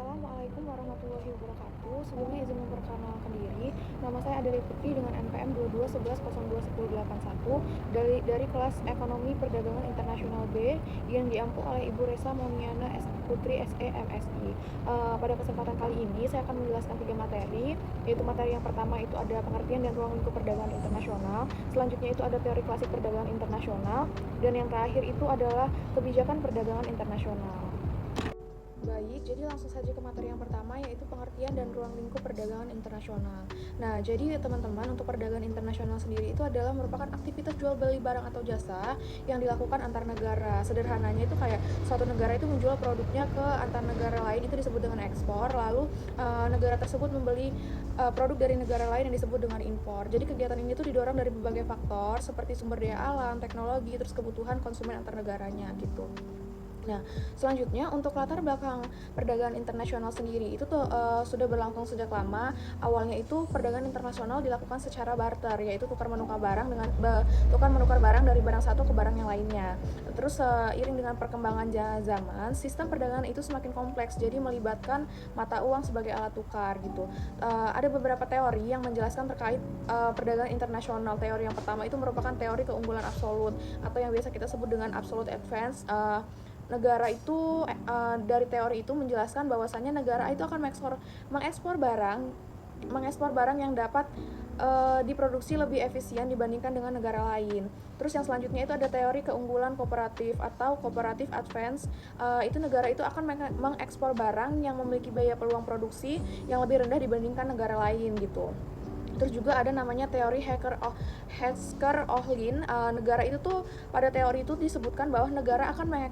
Assalamualaikum warahmatullahi wabarakatuh. Sebelumnya izin memperkenalkan diri. Nama saya Adelia Putri dengan NPM 2211021081 dari kelas Ekonomi Perdagangan Internasional B yang diampu oleh Ibu Resa Moniana Putri SE MSI. Pada kesempatan kali ini saya akan menjelaskan 3 materi, yaitu materi yang pertama itu ada pengertian dan ruang lingkup perdagangan internasional. Selanjutnya itu ada teori klasik perdagangan internasional, dan yang terakhir itu adalah kebijakan perdagangan internasional. Baik, jadi langsung saja ke materi yang pertama, yaitu pengertian dan ruang lingkup perdagangan internasional. Nah, jadi teman-teman, untuk perdagangan internasional sendiri itu adalah merupakan aktivitas jual beli barang atau jasa yang dilakukan antar negara. Sederhananya itu kayak suatu negara itu menjual produknya ke antar negara lain, itu disebut dengan ekspor. Lalu negara tersebut membeli produk dari negara lain yang disebut dengan impor. Jadi kegiatan ini tuh didorong dari berbagai faktor seperti sumber daya alam, teknologi, terus kebutuhan konsumen antar negaranya gitu. Nah, selanjutnya untuk latar belakang perdagangan internasional sendiri itu tuh sudah berlangsung sejak lama. Awalnya itu perdagangan internasional dilakukan secara barter, yaitu tukar menukar barang dari barang satu ke barang yang lainnya. Terus seiring dengan perkembangan zaman, sistem perdagangan itu semakin kompleks, jadi melibatkan mata uang sebagai alat tukar gitu. Ada beberapa teori yang menjelaskan terkait perdagangan internasional. Teori yang pertama itu merupakan teori keunggulan absolut atau yang biasa kita sebut dengan absolute advantage. Negara itu dari teori itu menjelaskan bahwasannya negara itu akan mengekspor barang yang dapat diproduksi lebih efisien dibandingkan dengan negara lain. Terus yang selanjutnya itu ada teori keunggulan kooperatif atau cooperative advance. Itu negara itu akan mengekspor barang yang memiliki biaya peluang produksi yang lebih rendah dibandingkan negara lain gitu. Terus juga ada namanya teori Hasker-Ohlin. Negara itu tuh pada teori itu disebutkan bahwa negara akan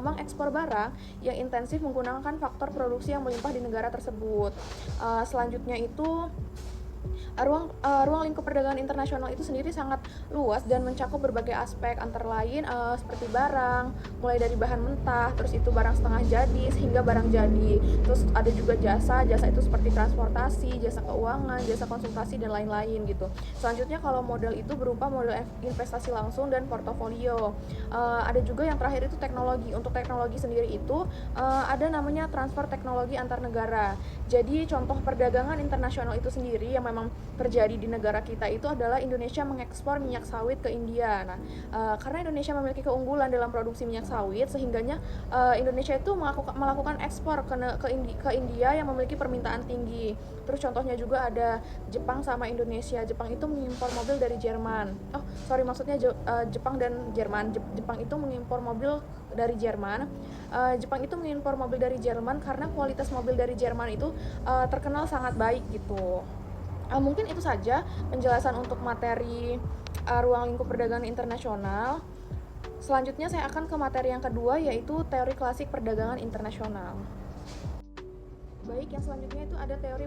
mengekspor barang yang intensif menggunakan faktor produksi yang melimpah di negara tersebut. Selanjutnya itu ruang lingkup perdagangan internasional itu sendiri sangat luas dan mencakup berbagai aspek, antara lain seperti barang, mulai dari bahan mentah, terus itu barang setengah jadi hingga barang jadi. Terus ada juga jasa itu seperti transportasi, jasa keuangan, jasa konsultasi dan lain-lain gitu. Selanjutnya kalau modal itu berupa modal investasi langsung dan portofolio. Ada juga yang terakhir itu teknologi. Untuk teknologi sendiri itu ada namanya transfer teknologi antar negara. Jadi contoh perdagangan internasional itu sendiri yang memang terjadi di negara kita itu adalah Indonesia mengekspor minyak sawit ke India. Nah, karena Indonesia memiliki keunggulan dalam produksi minyak sawit, sehingganya Indonesia itu melakukan ekspor ke India yang memiliki permintaan tinggi. Terus contohnya juga ada Jepang sama Indonesia. Jepang itu mengimpor mobil dari Jerman. Maksudnya Jepang dan Jerman. Jepang itu mengimpor mobil dari Jerman. Jepang itu mengimpor mobil dari Jerman karena kualitas mobil dari Jerman itu terkenal sangat baik gitu. Mungkin itu saja penjelasan untuk materi ruang lingkup perdagangan internasional. Selanjutnya saya akan ke materi yang kedua, yaitu teori klasik perdagangan internasional. Baik, yang selanjutnya itu ada teori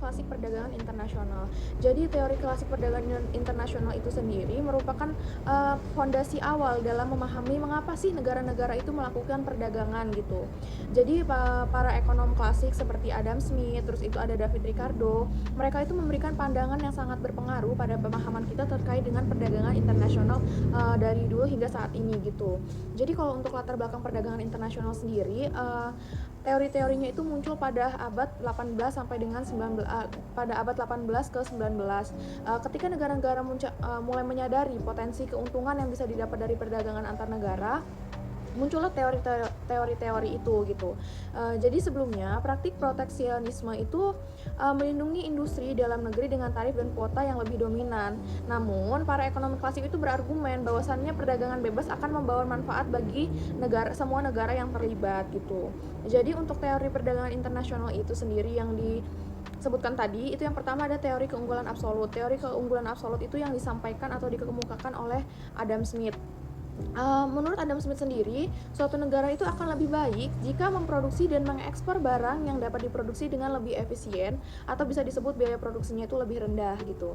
klasik perdagangan internasional. Jadi teori klasik perdagangan internasional itu sendiri merupakan fondasi awal dalam memahami mengapa sih negara-negara itu melakukan perdagangan gitu. Jadi para ekonom klasik seperti Adam Smith, terus itu ada David Ricardo, mereka itu memberikan pandangan yang sangat berpengaruh pada pemahaman kita terkait dengan perdagangan internasional dari dulu hingga saat ini gitu. Jadi kalau untuk latar belakang perdagangan internasional sendiri, teori-teorinya itu muncul pada abad 18 sampai dengan pada abad 18 ke 19. Ketika negara-negara mulai menyadari potensi keuntungan yang bisa didapat dari perdagangan antar negara, muncullah teori-teori itu gitu. Jadi sebelumnya praktik proteksionisme itu melindungi industri dalam negeri dengan tarif dan kuota yang lebih dominan. Namun para ekonomi klasik itu berargumen bahwasannya perdagangan bebas akan membawa manfaat bagi semua negara yang terlibat gitu. Jadi untuk teori perdagangan internasional itu sendiri yang disebutkan tadi, itu yang pertama ada teori keunggulan absolut. Teori keunggulan absolut itu yang disampaikan atau dikemukakan oleh Adam Smith. Menurut Adam Smith sendiri, suatu negara itu akan lebih baik jika memproduksi dan mengekspor barang yang dapat diproduksi dengan lebih efisien, atau bisa disebut biaya produksinya itu lebih rendah gitu,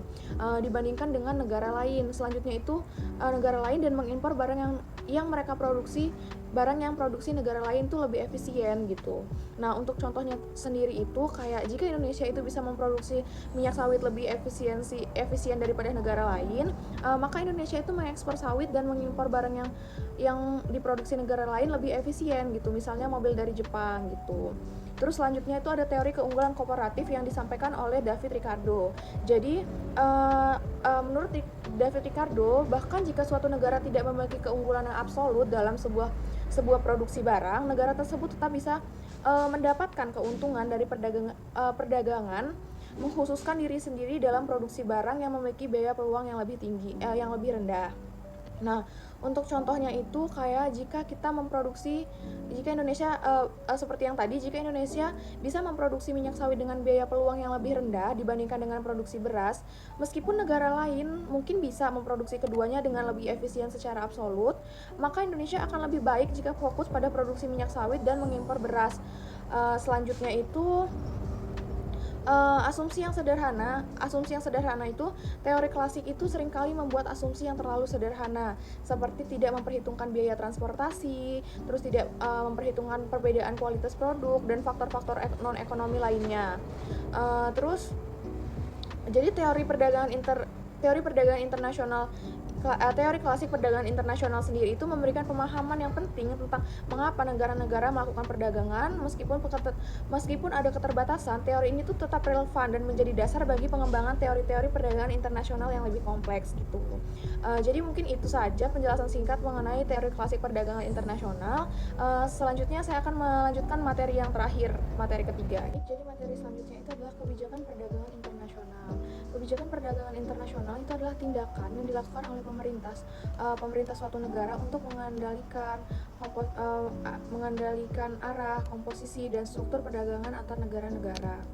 dibandingkan dengan negara lain. Selanjutnya itu negara lain dan mengimpor barang yang mereka produksi barang yang produksi negara lain tuh lebih efisien gitu. Nah, untuk contohnya sendiri itu kayak jika Indonesia itu bisa memproduksi minyak sawit lebih efisien daripada negara lain, maka Indonesia itu mengekspor sawit dan mengimpor barang yang diproduksi negara lain lebih efisien gitu. Misalnya mobil dari Jepang gitu. Terus selanjutnya itu ada teori keunggulan kooperatif yang disampaikan oleh David Ricardo. Jadi menurut David Ricardo, bahkan jika suatu negara tidak memiliki keunggulan yang absolut dalam sebuah produksi barang, negara tersebut tetap bisa mendapatkan keuntungan dari perdagangan, mengkhususkan diri sendiri dalam produksi barang yang memiliki biaya peluang yang lebih tinggi, yang lebih rendah. Nah, untuk contohnya itu kayak jika Indonesia seperti yang tadi, jika Indonesia bisa memproduksi minyak sawit dengan biaya peluang yang lebih rendah dibandingkan dengan produksi beras, meskipun negara lain mungkin bisa memproduksi keduanya dengan lebih efisien secara absolut, maka Indonesia akan lebih baik jika fokus pada produksi minyak sawit dan mengimpor beras. Selanjutnya itu asumsi yang sederhana itu teori klasik itu seringkali membuat asumsi yang terlalu sederhana, seperti tidak memperhitungkan biaya transportasi, terus tidak memperhitungkan perbedaan kualitas produk dan faktor-faktor non ekonomi lainnya. Terus jadi teori perdagangan internasional, teori klasik perdagangan internasional sendiri itu memberikan pemahaman yang penting tentang mengapa negara-negara melakukan perdagangan. Meskipun ada keterbatasan, teori ini tuh tetap relevan dan menjadi dasar bagi pengembangan teori-teori perdagangan internasional yang lebih kompleks gitu. Jadi mungkin itu saja penjelasan singkat mengenai teori klasik perdagangan internasional. Selanjutnya saya akan melanjutkan materi yang terakhir, materi ketiga. Jadi materi selanjutnya itu adalah kebijakan perdagangan internasional. Kebijakan perdagangan internasional itu adalah tindakan yang dilakukan oleh pemerintah suatu negara untuk mengendalikan arah, komposisi, dan struktur perdagangan antar negara-negara.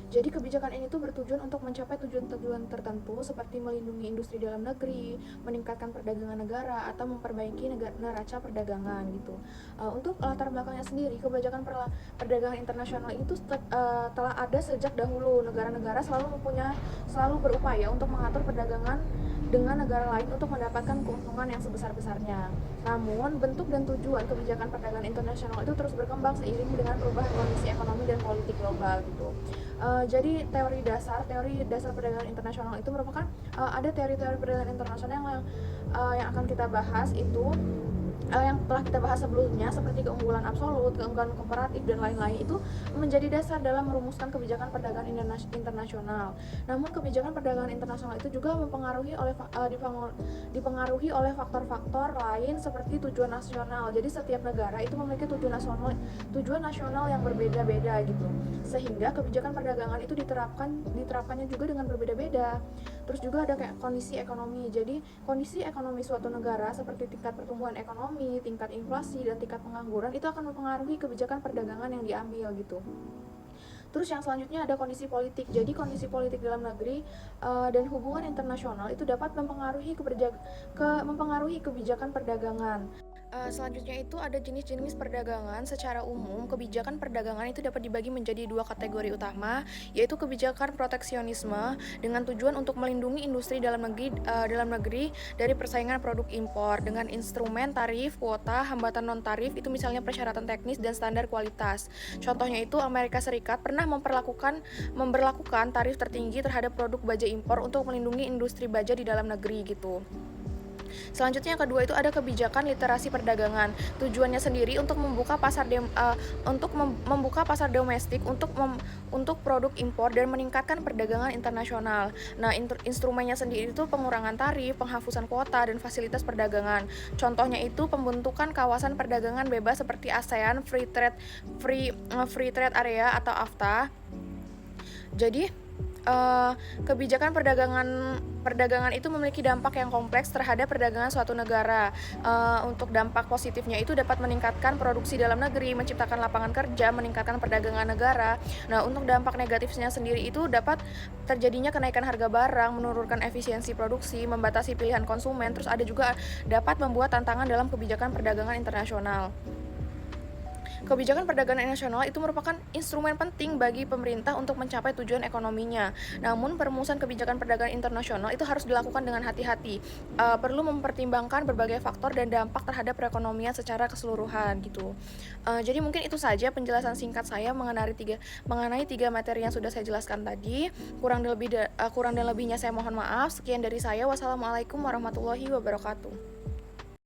Jadi kebijakan ini tuh bertujuan untuk mencapai tujuan-tujuan tertentu seperti melindungi industri dalam negeri, meningkatkan perdagangan negara, atau memperbaiki neraca perdagangan gitu. Untuk latar belakangnya sendiri, kebijakan perdagangan internasional itu telah ada sejak dahulu. Negara-negara selalu berupaya untuk mengatur perdagangan dengan negara lain untuk mendapatkan keuntungan yang sebesar-besarnya. Namun, bentuk dan tujuan kebijakan perdagangan internasional itu terus berkembang seiring dengan perubahan kondisi ekonomi dan politik global gitu. Jadi teori dasar perdagangan internasional itu merupakan ada teori-teori perdagangan internasional yang akan kita bahas itu yang telah kita bahas sebelumnya seperti keunggulan absolut, keunggulan komparatif, dan lain-lain itu menjadi dasar dalam merumuskan kebijakan perdagangan internasional. Namun kebijakan perdagangan internasional itu juga dipengaruhi oleh faktor-faktor lain seperti tujuan nasional. Jadi setiap negara itu memiliki tujuan nasional yang berbeda-beda gitu. Sehingga kebijakan perdagangan itu diterapkannya juga dengan berbeda-beda. Terus juga ada kayak kondisi ekonomi. Jadi kondisi ekonomi suatu negara seperti tingkat pertumbuhan ekonomi, tingkat inflasi, dan tingkat pengangguran itu akan mempengaruhi kebijakan perdagangan yang diambil gitu. Terus yang selanjutnya ada kondisi politik. Jadi kondisi politik dalam negeri dan hubungan internasional itu dapat mempengaruhi kebijakan perdagangan. Selanjutnya itu ada jenis-jenis perdagangan. Secara umum, kebijakan perdagangan itu dapat dibagi menjadi dua kategori utama, yaitu kebijakan proteksionisme dengan tujuan untuk melindungi industri dalam negeri dari persaingan produk impor dengan instrumen tarif, kuota, hambatan non-tarif, itu misalnya persyaratan teknis dan standar kualitas. Contohnya itu Amerika Serikat pernah memberlakukan tarif tertinggi terhadap produk baja impor untuk melindungi industri baja di dalam negeri gitu. Selanjutnya yang kedua itu ada kebijakan literasi perdagangan. Tujuannya sendiri untuk membuka pasar domestik untuk produk impor dan meningkatkan perdagangan internasional. Nah, instrumennya sendiri itu pengurangan tarif, penghapusan kuota, dan fasilitas perdagangan. Contohnya itu pembentukan kawasan perdagangan bebas seperti ASEAN Free Trade Area atau AFTA. Jadi kebijakan perdagangan itu memiliki dampak yang kompleks terhadap perdagangan suatu negara. Untuk dampak positifnya itu dapat meningkatkan produksi dalam negeri, menciptakan lapangan kerja, meningkatkan perdagangan negara. Nah, untuk dampak negatifnya sendiri itu dapat terjadinya kenaikan harga barang, menurunkan efisiensi produksi, membatasi pilihan konsumen, terus ada juga dapat membuat tantangan dalam kebijakan perdagangan internasional. Kebijakan perdagangan internasional itu merupakan instrumen penting bagi pemerintah untuk mencapai tujuan ekonominya. Namun, perumusan kebijakan perdagangan internasional itu harus dilakukan dengan hati-hati. Perlu mempertimbangkan berbagai faktor dan dampak terhadap perekonomian secara keseluruhan gitu. Jadi mungkin itu saja penjelasan singkat saya mengenai tiga materi yang sudah saya jelaskan tadi. Kurang dan lebihnya saya mohon maaf. Sekian dari saya. Wassalamualaikum warahmatullahi wabarakatuh.